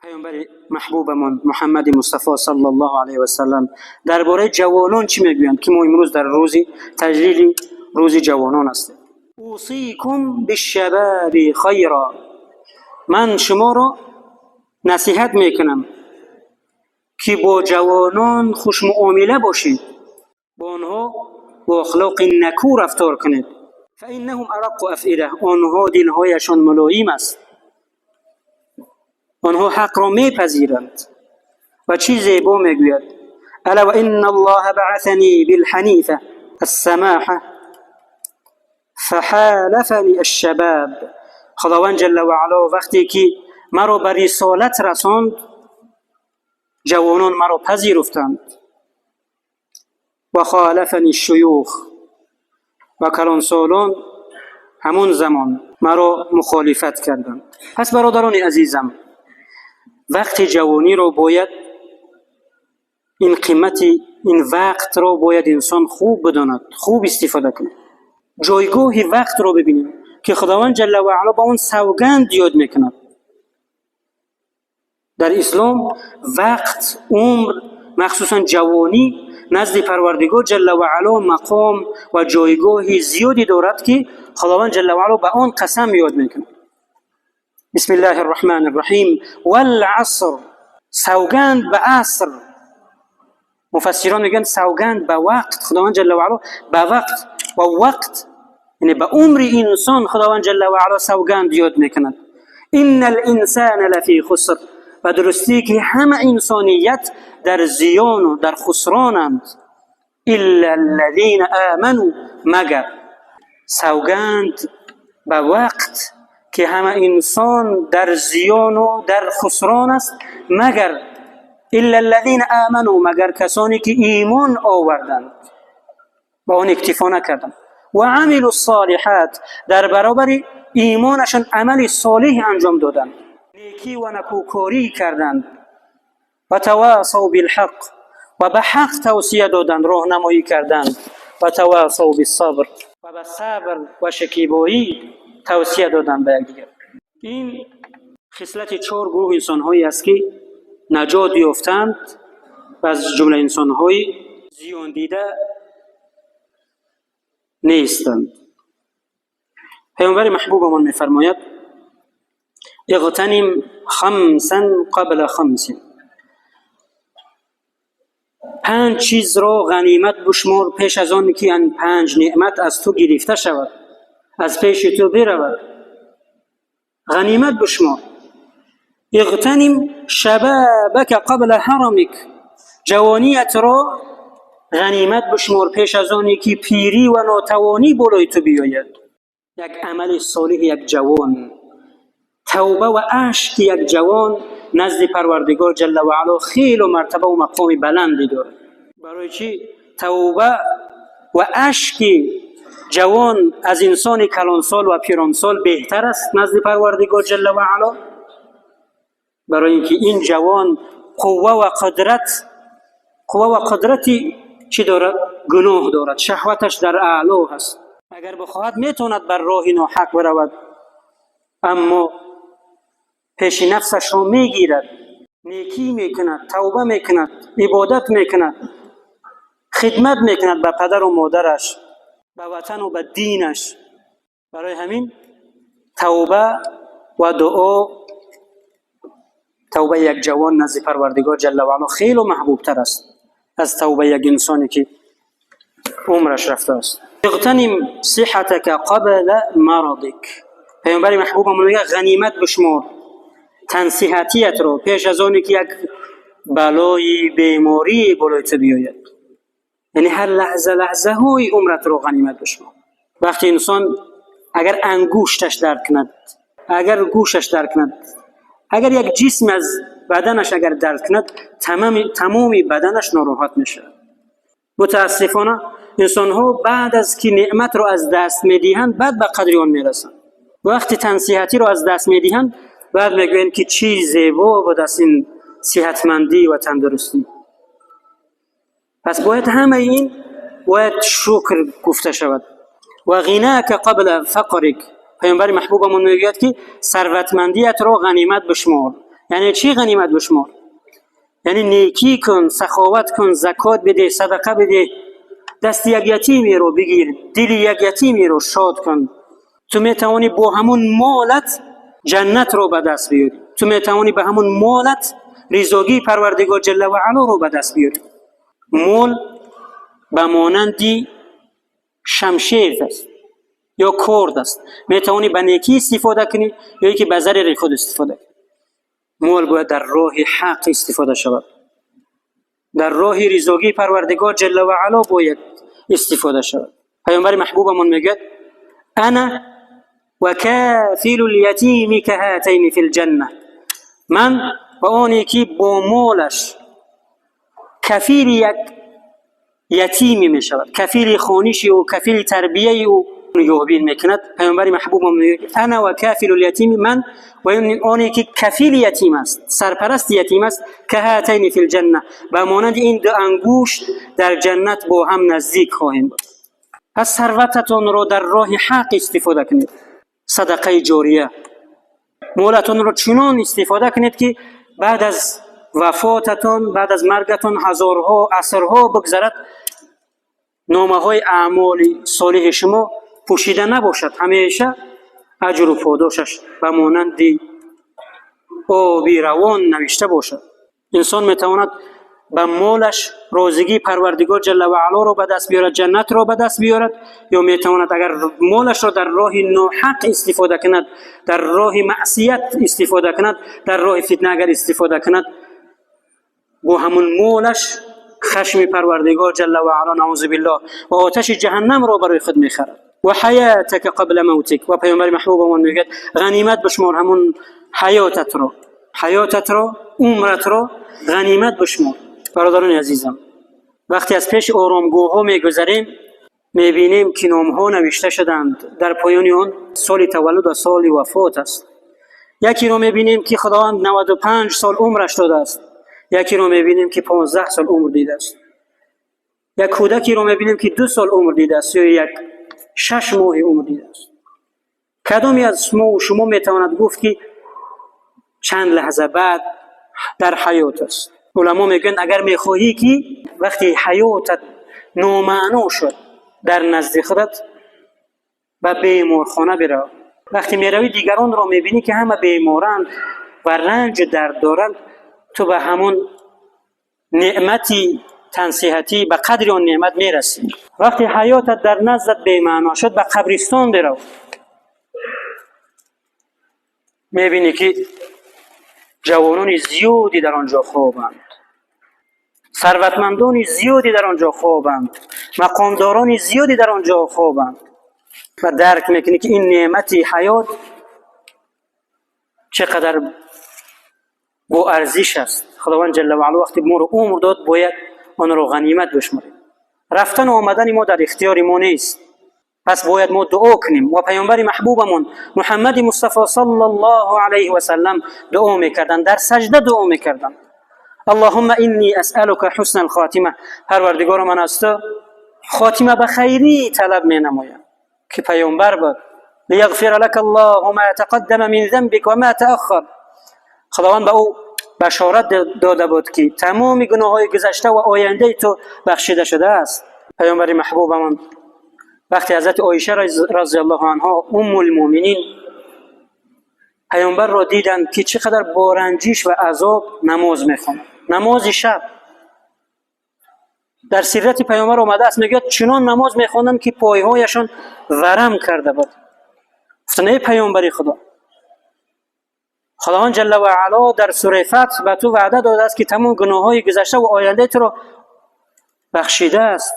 پیامبر محبوبمون محمد مصطفی صلی الله علیه و سلم درباره جوانان چی میگویند که ما امروز در روزی تجلیل روز جوانان است. اوصیکم بالشباب خیرا، من شما را نصیحت میکنم که با جوانان خوش معامله باشید، با آنها با اخلاق نکو رفتار کنید. فانهم ارق افئده، آنها دلهایشان ملایم است، آنها حق را میپذیرند. و چی زیبا میگوید: الا و ان الله بعثنی بالحنیفه السماحه فحالفنی الشباب. خداوند جل و علا وقتی که مرا به رسالت رساند، جوانان مرا پذیرفتند. و خالفنی الشیوخ، و کلانسالان همون زمان مرا مخالفت کردند. پس برادران عزیزم، وقت جوانی رو باید این قیمت این وقت رو باید انسان خوب بداند، خوب استفاده کنه. جایگاه وقت رو ببینیم که خداوند جل و علا با اون سوگند یاد میکند. در اسلام وقت، عمر، مخصوصا جوانی نزد پروردگار جل و علا مقام و جایگاه زیادی دارد که خداوند جل و علا به آن قسم یاد میکند. بسم الله الرحمن الرحیم. والعصر، سوگند به عصر. مفسران میگن سوگند به وقت. خداوند جل و علا به وقت و وقت یعنی به عمر انسان خداوند جل و علا سوگند یاد میکند. ان الانسان لفی خسر، و درستی که همه انسانیت در زیان و در خسرانند. الا الذین آمنوا، مگر سوگند به وقت که همه انسان در زیان و در خسران است، مگر الا الذین آمنوا، مگر کسانی که ایمان آوردند با آن اکتفا نکردند. و عملوا الصالحات، در برابر ایمانشان عمل صالح انجام دادند، نیکی و نکوکاری کردند. و تواصوا بالحق، و به حق توصیه دادند، راهنمایی کردند. و تواصوا بالصبر، و به صبر و شکیبایی توصیه دادند به یکدیگر. این خصلت 4 گروه انسان‌هایی است که نجات یافتند و از جمله انسان‌های زیان دیده نیستند. پیامبر محبوبمون می‌فرماید: اغتنم خمسا قبل خمس، 5 چیز را غنیمت بشمار پیش از آن که آن 5 نعمت از تو گرفته شود، از پیش تو برود. غنیمت بشمار. اغتنم شبابک قبل حرمک، جوانیت را غنیمت بشمار پیش از آنی که پیری و ناتوانی بالای تو بیاید. یک عمل صالح یک جوان، توبه و اشک یک جوان نزد پروردگار جل و علا خیل و مرتبه و مقام بلندی دارد. برای چی؟ توبه و اشک جوان از انسان کلانسال و پیرانسال بهتر است نزد پروردگار جل و علا، برای اینکه این جوان قوه و قدرتی چی دارد؟ گناه دارد، شهوتش در اعلا هست. اگر بخواهد میتواند بر راه ناحق برود، اما پیش نفسش را میگیرد، نیکی میکند، توبه میکند، عبادت میکند، خدمت میکند به پدر و مادرش، به وطن و به دینش. برای همین توبه و دعا، توبه یک جوان نزد پروردگار جل و علا خیلی محبوب تر است از توبه یک انسانی که عمرش رفته است. اغتنم صحتک قبل مرضک، پیامبر محبوبمون میگه غنیمت بشمار تن صحتیت رو پیش از آنی که یک بلای بیماری بالای تو بیاید. یعنی هر لحظه های عمرت رو غنیمت بشمار. وقتی انسان اگر انگشتش درد کند، اگر گوشش درد کند، اگر یک جسم از بدنش اگر درد کند، تمامی بدنش ناراحت میشه. متاسفانه انسان ها بعد از که نعمت رو از دست میدهند بعد به قدر آن میرسند. وقتی تن صحتی رو از دست میدهند بعد میگویند که چی زیبا بود از این صحتمندی و تندرستی. پس باید همه این باید شکر گفته شود. و غناک قبل فقرک، پیامبر محبوبمون میگوید که ثروتمندیت را غنیمت بشمار. یعنی چی غنیمت بشمار؟ یعنی نیکی کن، سخاوت کن، زکات بده، صدقه بده، دست یک یتیمی رو بگیر، دل یک یتیمی رو شاد کن. تو میتوانی با همون مالت جنت رو به دست بیاری. تو میتوانی به همون مالت رضاگی پروردگار جل و علا رو به دست بیاری. مال به مانندی شمشیر است یا کرد است. میتوانی به نیکی استفاده کنی یا اینکه به ضرر خود استفاده کنی. مال باید در راه حق استفاده شود، در راه رضاگی پروردگار جل و علا باید استفاده شود. پیامبر محبوبمون میگه انا و کافل الیتیم کهاتین فی الجنه، من و آنی که با مالش کفیل یک یتیمی می شود، کفیل خانشی و کفیل تربیه و نگهبین میکند. پیامبر محبوب میگه انا و کافل الیتیم، من و آنی که کفیل یتیم است، سرپرست یتیم است، که هاتین فی الجنه، به مانند این دو انگشت در جنت با هم نزدیک خواهیم بود. پس ثروتتون رو در راه حق استفاده کنید. صدقه جاریه، مالتون رو چنان استفاده کنید که بعد از وفاتتون، بعد از مرگتون هزارها عصرها بگذرد، نامه های اعمال صالح شما پوشیده نباشد، همیشه اجر و پاداشش به مانند آبی روان نوشته باشد. انسان میتواند به مالش رازگی پروردگار جل و علا رو به دست بیارد، جنت رو به دست بیارد، یا میتواند اگر مالش رو در راه ناحق استفاده کند، در راه معصیت استفاده کند، در راه فتنه اگر استفاده کند، با همون مالش خشم پروردگار جل و علا نعوذ بالله و آتش جهنم را برای خود میخرد. و حیاتک قبل موتک، و پیامبر محبوبمون میگه غنیمت بشمار همون حیاتت رو، عمرت رو غنیمت بشمار. برادران عزیزم، وقتی از پیش آرامگاه ها میگذریم میبینیم که نام ها نوشته شدند، در پایان آن سال تولد و سال وفات است. یکی رو میبینیم که خداوند 95 سال عمرش داده است، یکی رو میبینیم که 15 سال عمر دیده است، یک کودکی رو میبینیم که 2 سال عمر دیده است یا یک 6 ماه عمر دیده است. کدامی از ما و شما میتواند گفت که چند لحظه بعد در حیات است؟ علما میگن اگر میخواهی که وقتی حیاتت نامعنا شد در نزد خودت، به بیمارخانه برو. وقتی میروی دیگران را میبینی که همه بیمارند و رنج و درد دارند، تو به همون نعمتی تنصیحتی به قدر آن نعمت میرسی. وقتی حیاتت در نزدت بی‌معنا شد، به قبرستان برو، میبینی که جوانان زیادی در آنجا خوابند، ثروتمندان زیادی در آنجا خوابند، مقامداران زیادی در آنجا خوابند، و درک میکنی که این نعمتی حیات چقدر با ارزش است. خداوند جل و علا وقتی ما رو عمر داد باید آن رو غنیمت بشماریم. رفتن و آمدن ما در اختیار ما نیست، پس باید ما دعا کنیم. و پیامبر محبوبمون محمد مصطفی صلی الله علیه و سلم دعا میکردن، در سجده دعا میکردن اللهم انی اسألک حسن الخاتمه، پروردگار من از تو خاتمه به خیری طلب می نمایم. که پیامبر بود لیغفر لك الله ما تقدم من ذنبك و ما تأخر، خداوند به او بشارت داده بود که تمام گناههای گذشته و آینده تو بخشیده شده است. پیامبر محبوبمون وقتی حضرت عایشه رضی الله عنها ام المؤمنین پیامبر را دیدند که چقدر با رنجش و عذاب نماز میخواند، نماز شب، در سیرت پیامبر آمده است، میگه چنان نماز میخواندند که پایهایشان ورم کرده بود. گفتند ای پیامبر خدا، خداوند جل و علا در سوره فتح به تو وعده داده است که تمام گناههای گذشته و آینده تو را بخشیده است،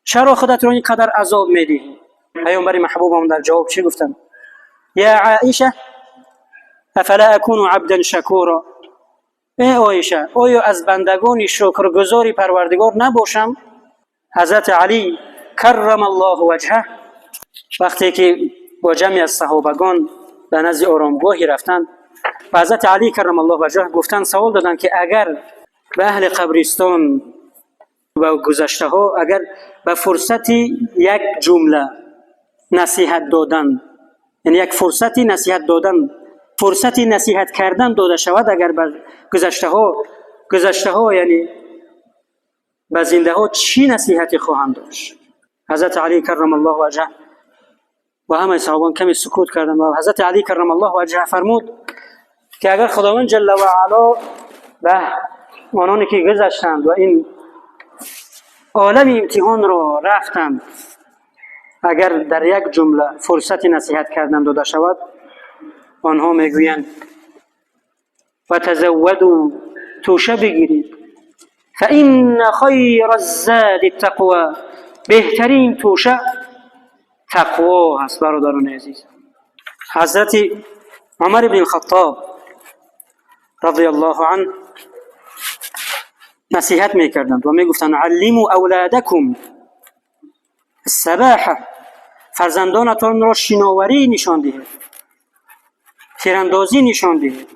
چرا خودت را اینقدر عذاب میدی؟ پیامبر محبوبم در جواب چی گفتند؟ یا عایشه افلا اکون عبدا شکورا، ای عایشه آیا از بندگان شکرگزاری پروردگار نباشم؟ حضرت علی کرم الله وجهه وقتی که با جمعی از صحابگان به نزد آرامگاهی رفتند و حضرت علی کرم الله وجهه گفتند، سوال دادند که اگر به اهل قبرستان و گذشته ها اگر به فرصتی یک جمله نصیحت دادن، یعنی یک فرصتی نصیحت دادن فرصت نصیحت کردن داده شود اگر بر گذشته ها یعنی به زنده ها چی نصیحتی خواهند داشت؟ حضرت علی کرم الله وجهه و همه صحابان کمی سکوت کردند و حضرت علی کرم الله وجهه فرمود که اگر خداوند جل و علا به آنانی که گذشتند و این عالم امتحان را رفتند اگر در یک جمله فرصت نصیحت کردن داده شود، آنها میگویند و تزودوا، توشه بگیرید، فإن خیر الزاد التقوى، بهترین توشه تقوا هست. برادران عزیز، حضرت عمر بن الخطاب رضی الله عنه نصیحت میکردند و میگفتند علموا اولادکم السباحه، فرزندانتان را شناوری نشان دهید، تیراندازی نشان دهید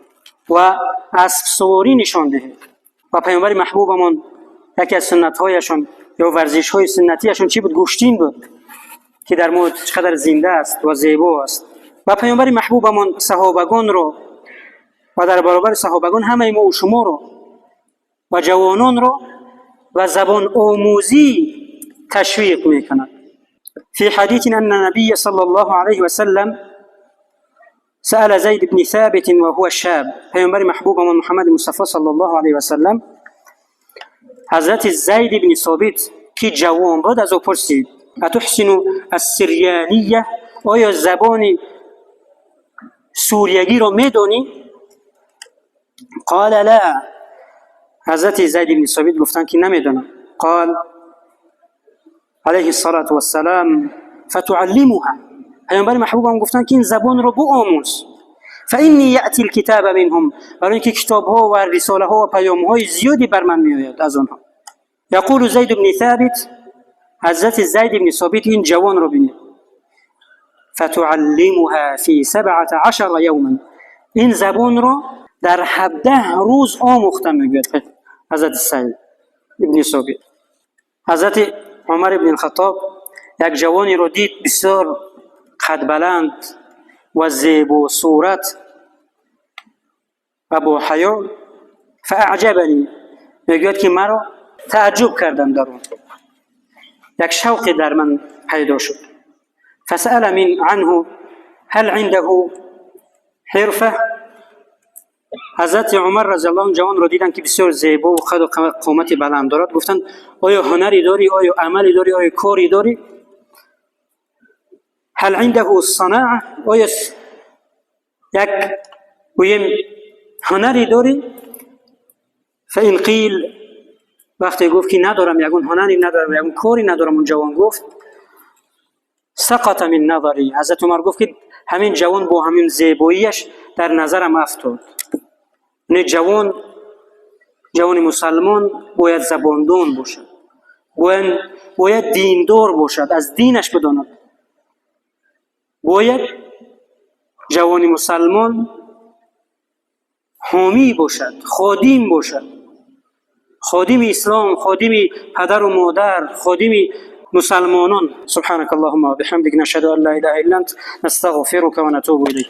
و اسب سواری نشان دهید. و پیامبر محبوبمان یکی از سنت‌هایشان یا ورزش‌های سنتیشان چی بود؟ گوشتین بود که در مورد چقدر زنده است و زیبا است. و پیامبر محبوبمان صحابگان را و در برابر صحابگان همه ما و شما را و جوانان را و زبان آموزی تشویق می‌کند. في حديث أن النبي صلى الله عليه وسلم سأل زيد بن ثابت وهو شاب، پیامبر محبوب من محمد مصطفی صلی الله علیه و سلم حضرت زید بن ثابت که جوان بود از او پرسید اتحسن السریانیه، آیا زبان سوریگی را میدانی؟ قال لا، حضرت زید بن ثابت گفتند که نمیدانم. قال علیه الصلاة والسلام فتعلمها، پیامبر محبوبم گفتند که این زبان را بآموز. فإني یأتی الکتاب منهم، برای اینکه کتاب ها و رساله ها و پیام های زیادی بر من میآید از آنها. یقول زید بن ثابت، حضرت زید بن ثابت این جوان را بینید، فتعلمها فی 17 یوما، این زبان را در 17 روز آموخته میگوید حضرت زید بن ثابت. حضرت عمر بن الخطاب یک جوانی را دید بسیار قد بلند و زیبا صورت و با حیا، فاعجبنی، میگوید که مرا تعجب کردم در اون، یک شوق در من پیدا شد. فسأل من عنه هل عنده حرفه، حضرت عمر رضی الله عنه جوان را دیدن که بسیار زیبا و قد و قامت بلند دارد، گفتند آیا هنری داری، آیا عملی داری، آیا کاری داری؟ هل عنده الصناعه، آیا یک هنری داری؟ فإن قیل، وقتی گفت که ندارم، یگون هنری ندارم، یگون کاری ندارم، اون جوان گفت سقط من نظری، حضرت عمر گفت که همین جوان با همین زیباییش در نظرم افتاد. نه جوان مسلمان باید زباندار باشد، باید دیندار باشد، از دینش بداند. باید جوان مسلمان حامی باشد، خادم باشد، خادم اسلام، خادم پدر و مادر، خادم مسلمانان. سبحانك اللهم وبحمدك، نشهد ان لا اله الا انت، نستغفرك ونتوب اليك.